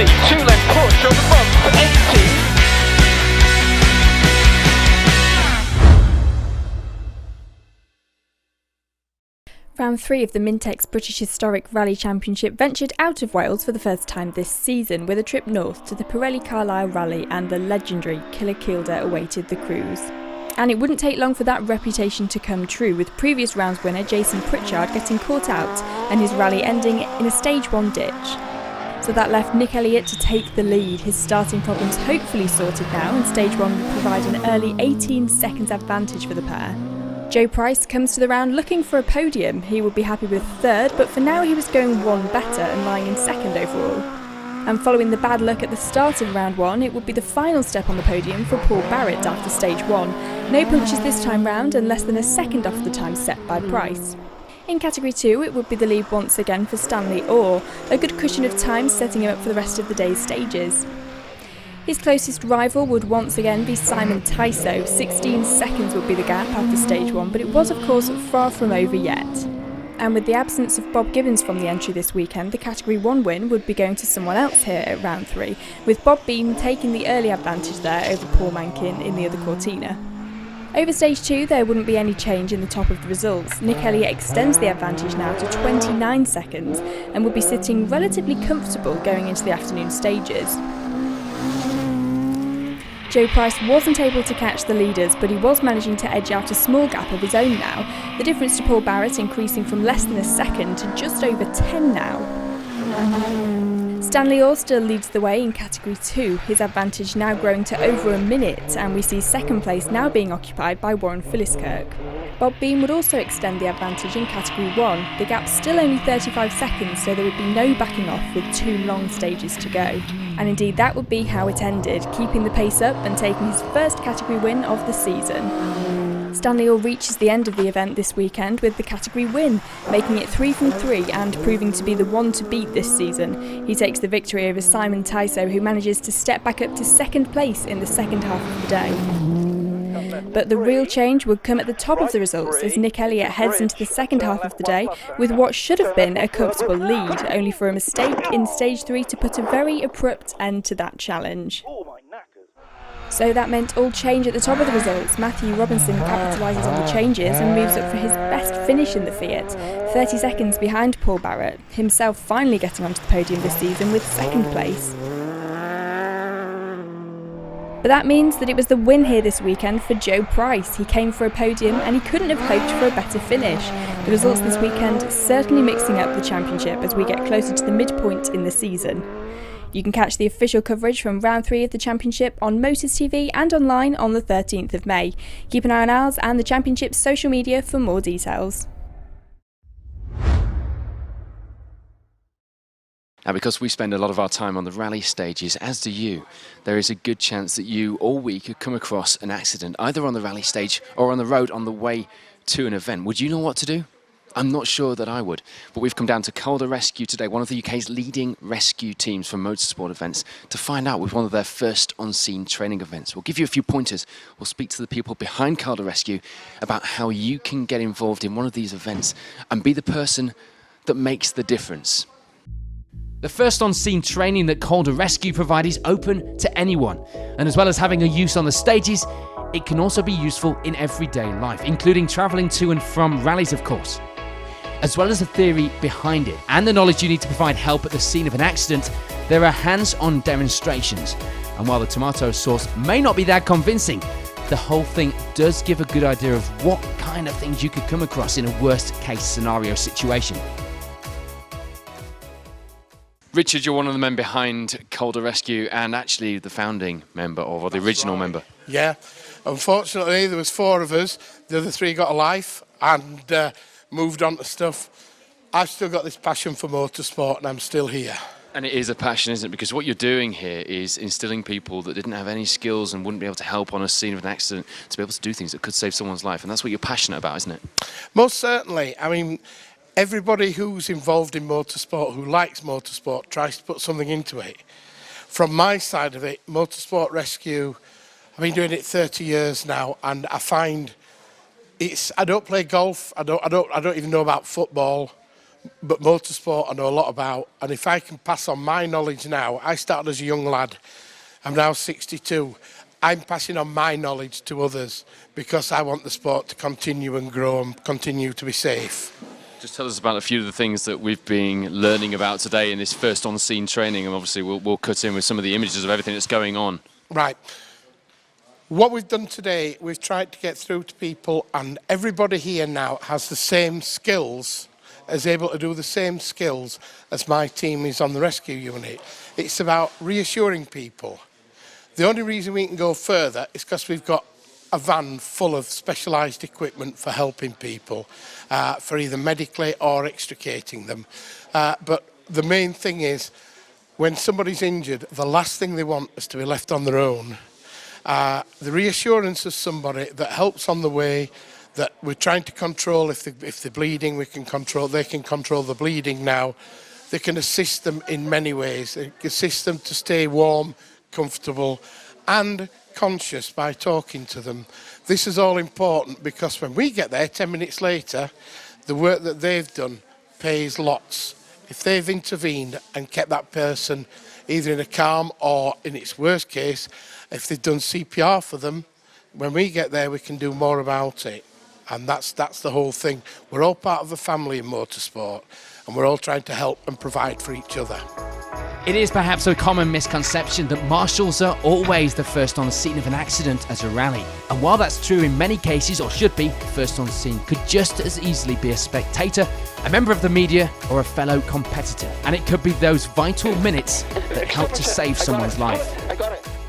2-length push on the bump to 80. Round 3 of the Mintex British Historic Rally Championship ventured out of Wales for the first time this season with a trip north to the Pirelli Carlisle Rally, and the legendary Killer Kilda awaited the crews. And it wouldn't take long for that reputation to come true, with previous rounds winner Jason Pritchard getting caught out and his rally ending in a Stage 1 ditch. So that left Nick Elliott to take the lead, his starting problems hopefully sorted now, and Stage 1 would provide an early 18 seconds advantage for the pair. Joe Price comes to the round looking for a podium. He would be happy with third, but for now he was going one better and lying in second overall. And following the bad luck at the start of round 1, it would be the final step on the podium for Paul Barrett after Stage 1. No punctures this time round and less than a second off the time set by Price. In Category 2, it would be the lead once again for Stanley Orr, a good cushion of time setting him up for the rest of the day's stages. His closest rival would once again be Simon Tyso. 16 seconds would be the gap after Stage 1, but it was of course far from over yet. And with the absence of Bob Gibbons from the entry this weekend, the Category 1 win would be going to someone else here at round 3, with Bob Beam taking the early advantage there over Paul Mankin in the other Cortina. Over Stage 2 there wouldn't be any change in the top of the results. Nick Elliott extends the advantage now to 29 seconds and would be sitting relatively comfortable going into the afternoon stages. Joe Price wasn't able to catch the leaders, but he was managing to edge out a small gap of his own now, the difference to Paul Barrett increasing from less than a second to just over 10 now. Stanley Orr still leads the way in Category 2, his advantage now growing to over a minute, and we see second place now being occupied by Warren Philliskirk. Bob Beam would also extend the advantage in Category 1, the gap's still only 35 seconds, so there would be no backing off with 2 long stages to go. And indeed that would be how it ended, keeping the pace up and taking his first category win of the season. Stanley Orr reaches the end of the event this weekend with the category win, making it 3 from 3 and proving to be the one to beat this season. He takes the victory over Simon Tyso, who manages to step back up to second place in the second half of the day. But the real change would come at the top of the results as Nick Elliott heads into the second half of the day with what should have been a comfortable lead, only for a mistake in Stage 3 to put a very abrupt end to that challenge. So that meant all change at the top of the results. Matthew Robinson capitalises on the changes and moves up for his best finish in the Fiat, 30 seconds behind Paul Barrett, himself finally getting onto the podium this season with second place. But that means that it was the win here this weekend for Joe Price. He came for a podium and he couldn't have hoped for a better finish. The results this weekend certainly mixing up the championship as we get closer to the midpoint in the season. You can catch the official coverage from round 3 of the championship on Motors TV and online on the 13th of May. Keep an eye on ours and the championship's social media for more details. Now, because we spend a lot of our time on the rally stages, as do you, there is a good chance that you all week could come across an accident, either on the rally stage or on the road on the way to an event. Would you know what to do? I'm not sure that I would, but we've come down to Colda Rescue today, one of the UK's leading rescue teams for motorsport events, to find out with one of their first on-scene training events. We'll give you a few pointers. We'll speak to the people behind Colda Rescue about how you can get involved in one of these events and be the person that makes the difference. The first on-scene training that Colda Rescue provide is open to anyone, and as well as having a use on the stages, it can also be useful in everyday life, including travelling to and from rallies, of course. As well as the theory behind it and the knowledge you need to provide help at the scene of an accident, there are hands-on demonstrations. And while the tomato sauce may not be that convincing, the whole thing does give a good idea of what kind of things you could come across in a worst-case scenario situation. Richard, you're one of the men behind Colda Rescue and actually the founding member or the original member. Yeah, unfortunately there was 4 of us. The other 3 got a life and moved on to stuff. I've still got this passion for motorsport and I'm still here. And it is a passion, isn't it? Because what you're doing here is instilling people that didn't have any skills and wouldn't be able to help on a scene of an accident to be able to do things that could save someone's life. And that's what you're passionate about, isn't it? Most certainly. I mean, everybody who's involved in motorsport, who likes motorsport, tries to put something into it. From my side of it, Motorsport Rescue, I've been doing it 30 years now, and I find I don't play golf, I don't even know about football, but motorsport I know a lot about. And if I can pass on my knowledge now, I started as a young lad. I'm now 62. I'm passing on my knowledge to others because I want the sport to continue and grow and continue to be safe. Just tell us about a few of the things that we've been learning about today in this first on-scene training, and obviously we'll cut in with some of the images of everything that's going on. Right. What we've done today, we've tried to get through to people, and everybody here now has the same skills, is able to do the same skills as my team is on the rescue unit. It's about reassuring people. The only reason we can go further is because we've got a van full of specialised equipment for helping people, for either medically or extricating them. But the main thing is, when somebody's injured, the last thing they want is to be left on their own. The reassurance of somebody that helps on the way, that we're trying to control if they're bleeding, they can control the bleeding now. They can assist them in many ways. They can assist them to stay warm, comfortable and conscious by talking to them. This is all important because when we get there 10 minutes later, the work that they've done pays lots. If they've intervened and kept that person either in a calm or, in its worst case, if they've done CPR for them, when we get there we can do more about it. And that's the whole thing. We're all part of a family in motorsport and we're all trying to help and provide for each other. It is perhaps a common misconception that marshals are always the first on the scene of an accident at a rally. And while that's true in many cases, or should be, first on scene could just as easily be a spectator, a member of the media, or a fellow competitor. And it could be those vital minutes that help to save someone's life.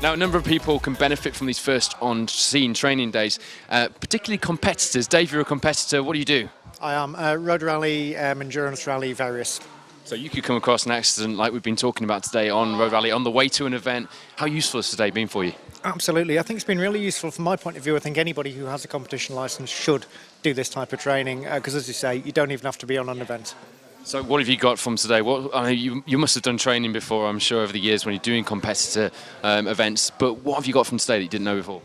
Now, a number of people can benefit from these first on-scene training days, particularly competitors. Dave, you're a competitor. What do you do? I am road rally, endurance rally, various. So you could come across an accident like we've been talking about today on Road Rally, on the way to an event. How useful has today been for you? Absolutely. I think it's been really useful from my point of view. I think anybody who has a competition licence should do this type of training because, as you say, you don't even have to be on an event. So what have you got from today? You must have done training before, I'm sure, over the years when you're doing competitor events. But what have you got from today that you didn't know before?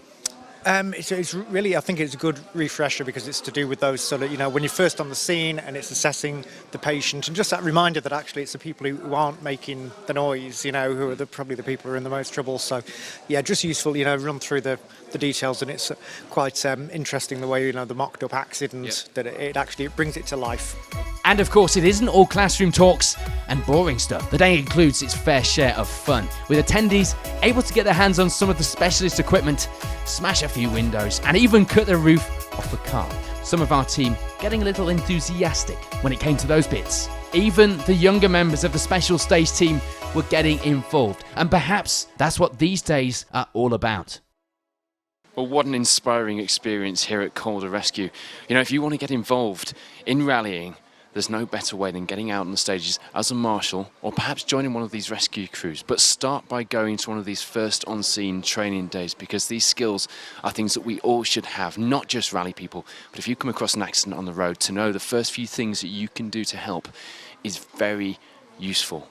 It's really, I think it's a good refresher because it's to do with those sort of, when you're first on the scene and it's assessing the patient and just that reminder that actually it's the people who aren't making the noise, who are probably the people who are in the most trouble. So, yeah, just useful, run through the details, and it's quite interesting the way, the mocked up accident, that it actually brings it to life. And of course, it isn't all classroom talks and boring stuff. The day includes its fair share of fun, with attendees able to get their hands on some of the specialist equipment, smash a few windows, and even cut the roof off the car. Some of our team getting a little enthusiastic when it came to those bits. Even the younger members of the special stage team were getting involved, and perhaps that's what these days are all about. Well, what an inspiring experience here at Colda Rescue. If you want to get involved in rallying, there's no better way than getting out on the stages as a marshal or perhaps joining one of these rescue crews. But start by going to one of these first on-scene training days, because these skills are things that we all should have, not just rally people. But if you come across an accident on the road, to know the first few things that you can do to help is very useful.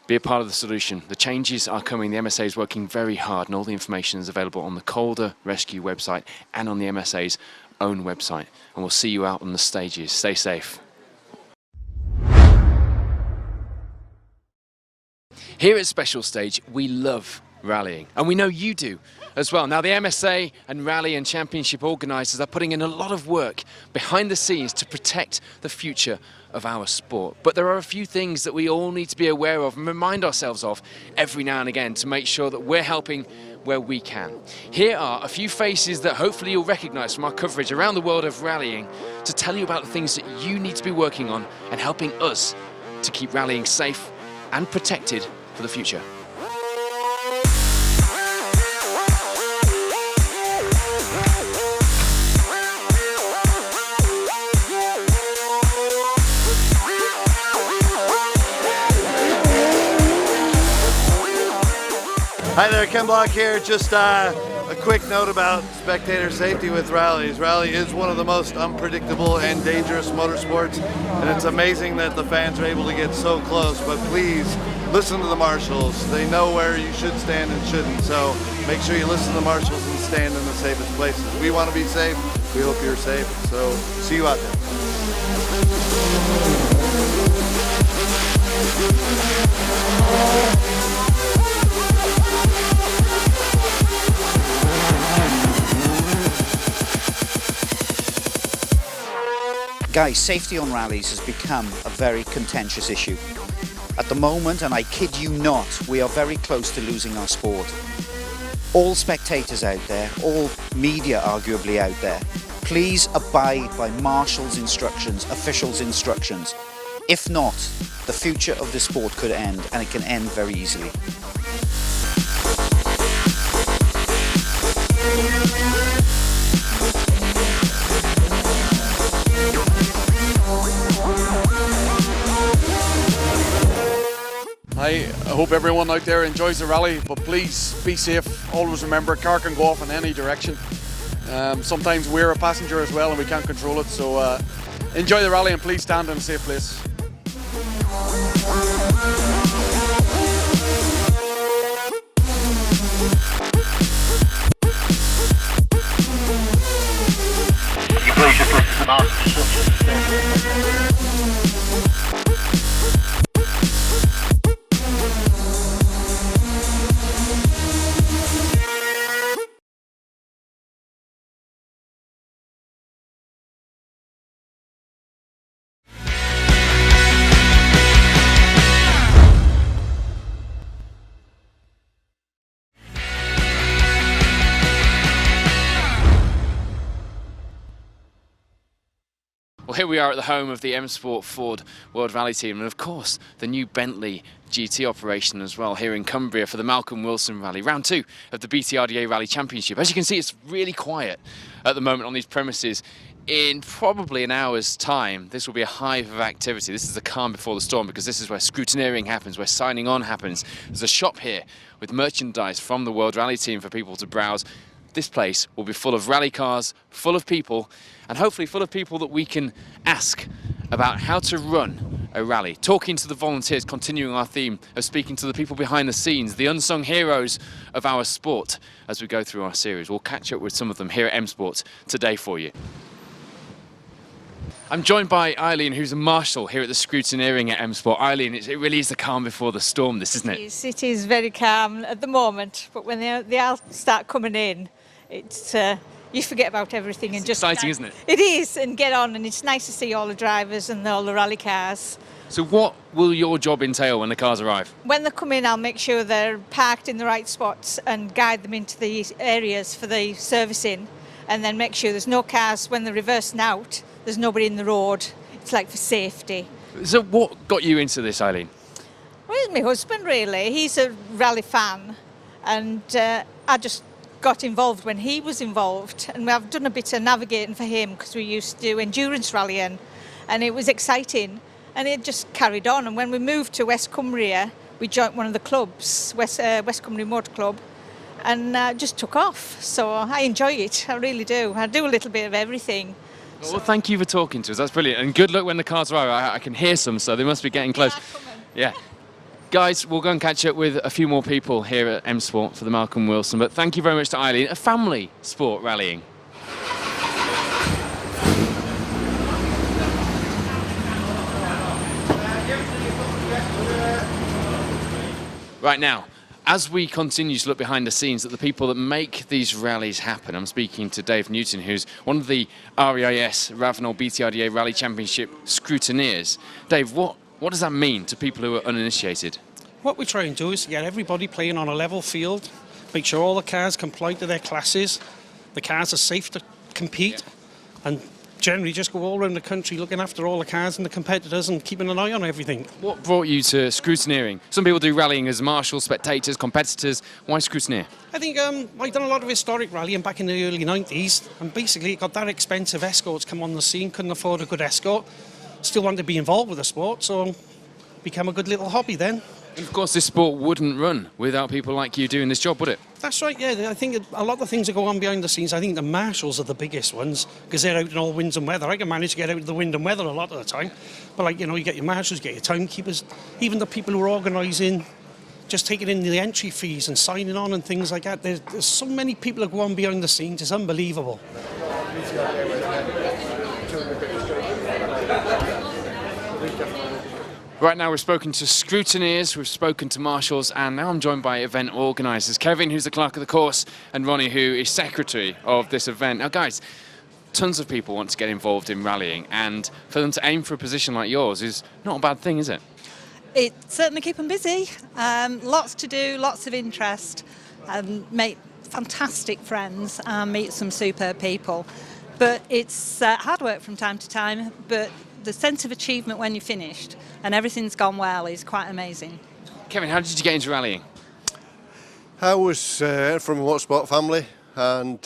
Be a part of the solution. The changes are coming. The MSA is working very hard, and all the information is available on the Colda Rescue website and on the MSA's own website. And we'll see you out on the stages. Stay safe. Here at Special Stage, we love rallying, and we know you do as well. Now, the MSA and rally and championship organisers are putting in a lot of work behind the scenes to protect the future of our sport. But there are a few things that we all need to be aware of and remind ourselves of every now and again to make sure that we're helping where we can. Here are a few faces that hopefully you'll recognise from our coverage around the world of rallying to tell you about the things that you need to be working on and helping us to keep rallying safe and protected for the future. Hi there, Ken Block here. Just a quick note about spectator safety with rallies. Rally is one of the most unpredictable and dangerous motorsports, and it's amazing that the fans are able to get so close, but please listen to the marshals. They know where you should stand and shouldn't, so make sure you listen to the marshals and stand in the safest places. We want to be safe. We hope you're safe, so see you out there. Guys, safety on rallies has become a very contentious issue. At the moment, and I kid you not, we are very close to losing our sport. All spectators out there, all media arguably out there, please abide by marshals' instructions, officials' instructions. If not, the future of the sport could end, and it can end very easily. I hope everyone out there enjoys the rally, but please be safe. Always remember, a car can go off in any direction. Sometimes we're a passenger as well and we can't control it, so enjoy the rally and please stand in a safe place. You please just listen to the master. Well, here we are at the home of the M Sport Ford World Rally Team, and of course the new Bentley GT operation as well here in Cumbria for the Malcolm Wilson Rally, round 2 of the BTRDA Rally Championship. As you can see, it's really quiet at the moment on these premises. In probably an hour's time, this will be a hive of activity. This is the calm before the storm, because this is where scrutineering happens, where signing on happens. There's a shop here with merchandise from the World Rally Team for people to browse. This place will be full of rally cars, full of people, and hopefully full of people that we can ask about how to run a rally. Talking to the volunteers, continuing our theme of speaking to the people behind the scenes, the unsung heroes of our sport as we go through our series. We'll catch up with some of them here at M Sport today for you. I'm joined by Eileen, who's a marshal here at the scrutineering at M Sport. Eileen, it really is the calm before the storm, this, isn't it? It is very calm at the moment, but when they all start coming in, it's you forget about everything and just exciting, isn't it? It is, and get on, and it's nice to see all the drivers and all the rally cars. So what will your job entail when the cars arrive? When they come in, I'll make sure they're parked in the right spots and guide them into the areas for the servicing, and then make sure there's no cars when they're reversing out. There's nobody in the road. It's like for safety. So what got you into this, Eileen? Well, it's my husband, really. He's a rally fan, and I just got involved when he was involved, and I've done a bit of navigating for him because we used to do endurance rallying, and it was exciting, and it just carried on. And when we moved to West Cumbria, we joined one of the clubs, West Cumbria Motor Club, and just took off. So I enjoy it, I really do. I do a little bit of everything. Well, thank you for talking to us. That's brilliant. And good luck when the cars arrive. I can hear some, so they must be getting close. Yeah. Guys, we'll go and catch up with a few more people here at M Sport for the Malcolm Wilson. But thank you very much to Eileen. A family sport rallying. Right now, as we continue to look behind the scenes at the people that make these rallies happen, I'm speaking to Dave Newton, who's one of the REIS Ravenel BTRDA Rally Championship scrutineers. Dave, what does that mean to people who are uninitiated? What we try and do is get everybody playing on a level field, make sure all the cars comply to their classes, the cars are safe to compete, and generally just go all around the country looking after all the cars and the competitors and keeping an eye on everything. What brought you to scrutineering? Some people do rallying as marshals, spectators, competitors. Why scrutineer? I think I've done a lot of historic rallying back in the early 90s, and basically it got that expensive escorts come on the scene, couldn't afford a good escort, still wanted to be involved with the sport, so became a good little hobby then. And of course this sport wouldn't run without people like you doing this job, would it? That's right, yeah. I think a lot of things that go on behind the scenes, I think the marshals are the biggest ones because they're out in all winds and weather. I can manage to get out in the wind and weather a lot of the time. But like, you get your marshals, you get your timekeepers, even the people who are organising, just taking in the entry fees and signing on and things like that. There's so many people that go on behind the scenes, it's unbelievable. Right now we've spoken to scrutineers, we've spoken to marshals, and now I'm joined by event organisers. Kevin, who's the clerk of the course, and Ronnie, who is secretary of this event. Now guys, tons of people want to get involved in rallying, and for them to aim for a position like yours is not a bad thing, is it? It certainly keep them busy. Lots to do, lots of interest, make fantastic friends and meet some superb people. But it's hard work from time to time, but the sense of achievement when you're finished and everything's gone well is quite amazing. Kevin, how did you get into rallying? I was from a motorsport family, and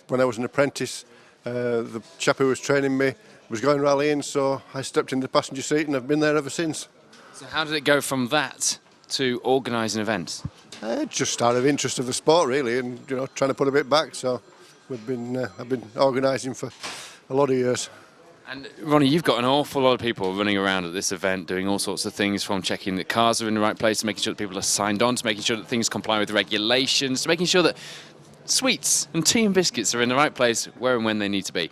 when I was an apprentice, the chap who was training me was going rallying, so I stepped in the passenger seat and I've been there ever since. So how did it go from that to organising events? Just out of interest of the sport really, and trying to put a bit back, so I've been organising for a lot of years. And Ronnie, you've got an awful lot of people running around at this event doing all sorts of things, from checking that cars are in the right place, to making sure that people are signed on, to making sure that things comply with regulations, to making sure that sweets and tea and biscuits are in the right place where and when they need to be.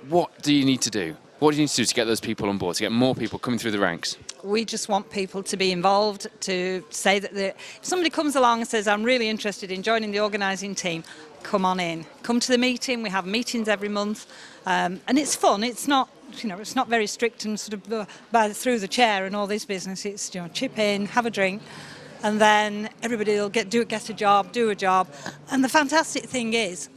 What do you need to do? What do you need to do to get those people on board, to get more people coming through the ranks? We just want people to be involved, to say that if somebody comes along and says, I'm really interested in joining the organising team, come on in. Come to the meeting. We have meetings every month. And it's fun. It's not, it's not very strict and sort of through the chair and all this business. It's, chip in, have a drink, and then everybody will get a job, do a job. And the fantastic thing is,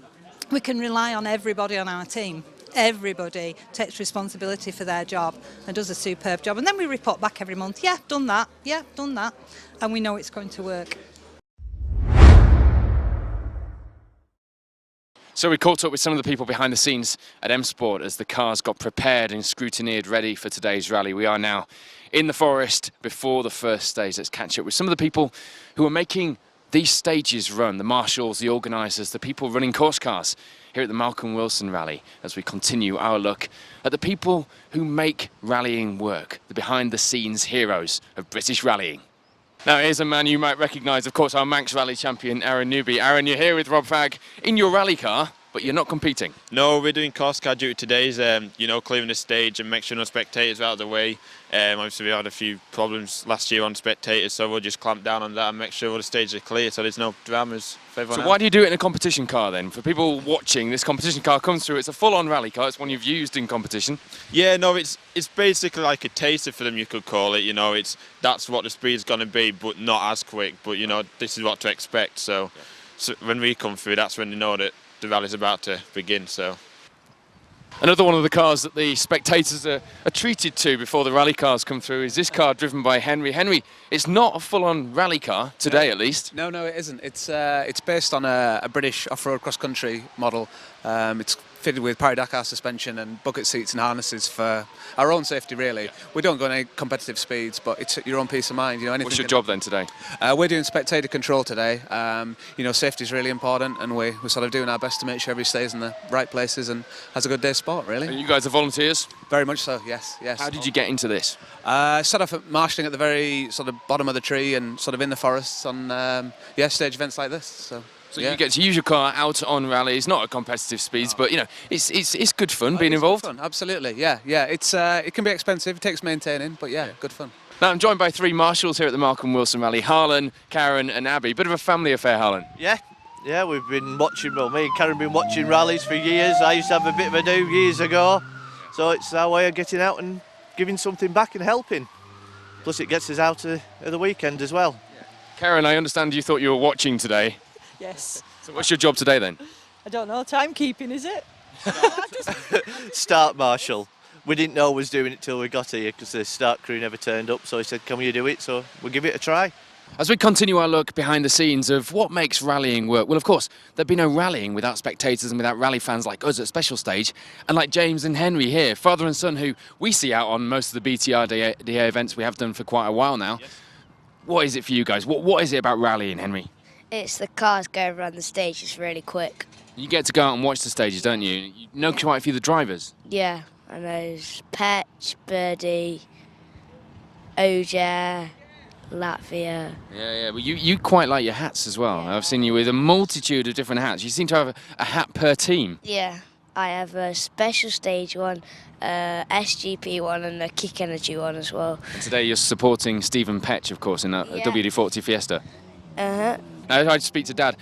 we can rely on everybody on our team. Everybody takes responsibility for their job and does a superb job. And then we report back every month, yeah, done that, and we know it's going to work. So we caught up with some of the people behind the scenes at M Sport as the cars got prepared and scrutineered ready for today's rally. We are now in the forest before the first stage. Let's catch up with some of the people who are making these stages run, the marshals, the organisers, the people running course cars here at the Malcolm Wilson Rally, as we continue our look at the people who make rallying work, the behind-the-scenes heroes of British rallying. Now here's a man you might recognise, of course, our Manx Rally champion, Aaron Newby. Aaron, you're here with Rob Fagg in your rally car, but you're not competing. No, we're doing course car duty today, clearing the stage and make sure no spectators are out of the way. Obviously we had a few problems last year on spectators, so we'll just clamp down on that and make sure all the stages are clear so there's no dramas for everyone So why do you do it in a competition car then? For people watching, this competition car comes through, it's a full-on rally car, it's one you've used in competition. Yeah, no, it's basically like a taster for them, you could call it, that's what the speed's going to be, but not as quick, but this is what to expect, so when we come through, that's when they know that the rally's about to begin, so. Another one of the cars that the spectators are treated to before the rally cars come through is this car driven by Henry. Henry, it's not a full-on rally car, today at least. No, it isn't. It's based on a British off-road cross-country model. It's fitted with Pirelli suspension and bucket seats and harnesses for our own safety, really. We don't go any competitive speeds, but it's your own peace of mind. What's your job then today? We're doing spectator control today. Safety is really important, and we're sort of doing our best to make sure everybody stays in the right places and has a good day's sport, really. And you guys are volunteers? Very much so, yes. How did you get into this? Started off at marshalling at the very sort of bottom of the tree and sort of in the forests on stage events like this. So you get to use your car out on rallies, not at competitive speeds, but it's good fun being involved. Good fun, absolutely, yeah. It can be expensive, it takes maintaining, but yeah, good fun. Now I'm joined by three marshals here at the Malcolm Wilson Rally: Harlan, Karen, and Abby. Bit of a family affair, Harlan. Yeah, we've been watching. Well, me and Karen have been watching rallies for years. I used to have a bit of a do years ago, so it's our way of getting out and giving something back and helping. Plus, it gets us out at the weekend as well. Karen, I understand you thought you were watching today. Yes. So what's your job today then? I don't know, timekeeping, is it? Start marshal. We didn't know I was doing it till we got here because the start crew never turned up, so he said, can you do it? So we'll give it a try. As we continue our look behind the scenes of what makes rallying work, well, of course, there'd be no rallying without spectators and without rally fans like us at Special Stage, and like James and Henry here, father and son, who we see out on most of the BTRDA events we have done for quite a while now. Yes. What is it for you guys? What is it about rallying, Henry? It's the cars going around the stage, it's really quick. You get to go out and watch the stages, don't you? You know quite a few of the drivers. Yeah, I know Petch, Birdie, Oja, Latvia. Yeah. Well, you quite like your hats as well. Yeah. I've seen you with a multitude of different hats. You seem to have a hat per team. Yeah. I have a special stage one, SGP one, and a kick energy one as well. And today you're supporting Stephen Petch, of course, in a WD-40 Fiesta. Uh-huh. Now, I'd speak to Dad.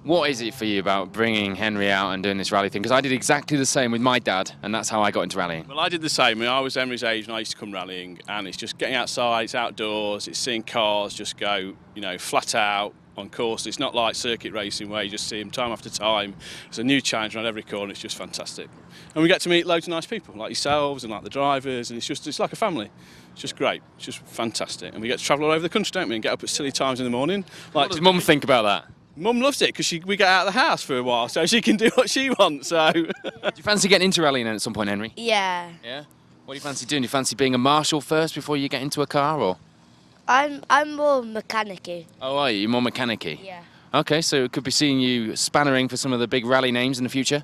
What is it for you about bringing Henry out and doing this rally thing? Because I did exactly the same with my dad, and that's how I got into rallying. Well, I did the same. I was Henry's age when I used to come rallying, and it's just getting outside, it's outdoors, it's seeing cars just go, you know, flat out on course. It's not like circuit racing where you just see them time after time. There's a new challenge around every corner. It's just fantastic. And we get to meet loads of nice people, like yourselves and like the drivers, and it's like a family. It's just great. It's just fantastic. And we get to travel all over the country, don't we, and get up at silly times in the morning. Like, what does Mum think about that? Mum loves it because we get out of the house for a while, so she can do what she wants. So. Do you fancy getting into rallying then at some point, Henry? Yeah. Yeah? What do you fancy doing? Do you fancy being a marshal first before you get into a car, or? I'm more mechanic-y. Oh, are you? You're more mechanic-y? Yeah. Okay, so it could be seeing you spannering for some of the big rally names in the future?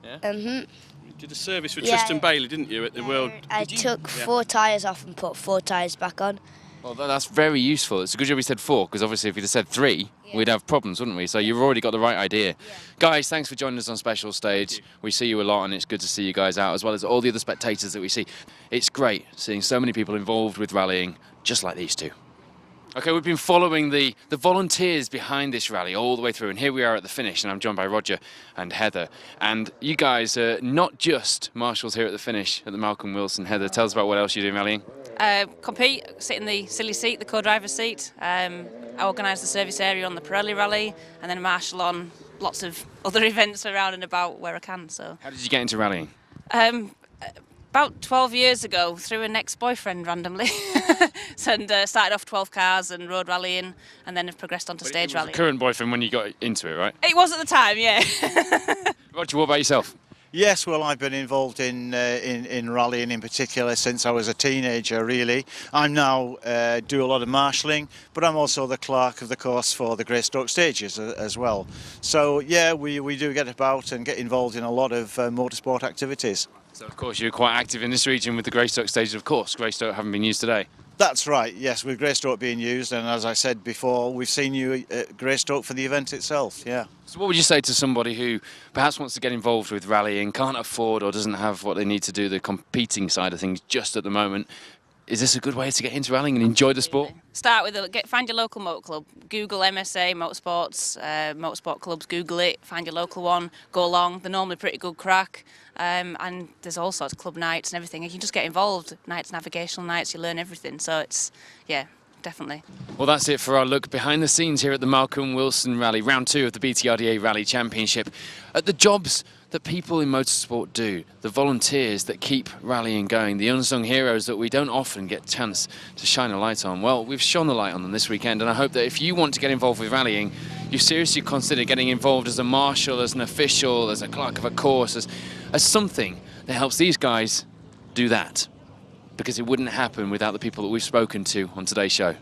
Yeah. Mm-hmm. You did a service for Tristan Bailey, didn't you, at the World? I took 4 tyres off and put 4 tyres back on. Well, that's very useful. It's a good job you said 4, because obviously if you'd have said 3, we'd have problems, wouldn't we? So you've already got the right idea. Guys, thanks for joining us on Special Stage. We see you a lot, and it's good to see you guys out, as well as all the other spectators that we see. It's great seeing so many people involved with rallying, just like these two. Okay, we've been following the volunteers behind this rally all the way through, and here we are at the finish, and I'm joined by Roger and Heather. And you guys are not just marshals here at the finish at the Malcolm Wilson. Heather, tell us about what else you do in rallying. Compete, sit in the silly seat, the co-driver's seat. I organise the service area on the Pirelli rally, and then marshal on lots of other events around and about where I can. So. How did you get into rallying? About 12 years ago, through an ex-boyfriend randomly, and started off 12 cars and road rallying, and then have progressed onto stage rallying. Current boyfriend when you got into it, right? It was at the time, yeah. Roger, what about yourself? Yes, well, I've been involved in rallying in particular since I was a teenager, really. I'm now do a lot of marshalling, but I'm also the clerk of the course for the Greystoke stages as well. So, yeah, we do get about and get involved in a lot of motorsport activities. So, of course, you're quite active in this region with the Greystoke stages, of course. Greystoke haven't been used today. That's right, yes, with Greystoke being used, and as I said before, we've seen you at Greystoke for the event itself, yeah. So what would you say to somebody who perhaps wants to get involved with rallying, can't afford or doesn't have what they need to do the competing side of things just at the moment? Is this a good way to get into rallying and enjoy the sport? Start with find your local motor club. Google MSA motorsports, motorsport clubs. Google it. Find your local one. Go along. They're normally pretty good crack. And there's all sorts of club nights and everything. You can just get involved. Nights, navigational nights. You learn everything. So it's definitely. Well, that's it for our look behind the scenes here at the Malcolm Wilson Rally, round 2 of the BTRDA Rally Championship. At the jobs that people in motorsport do, the volunteers that keep rallying going, the unsung heroes that we don't often get a chance to shine a light on. Well, we've shone the light on them this weekend, and I hope that if you want to get involved with rallying, you seriously consider getting involved as a marshal, as an official, as a clerk of a course, as something that helps these guys do that. Because it wouldn't happen without the people that we've spoken to on today's show.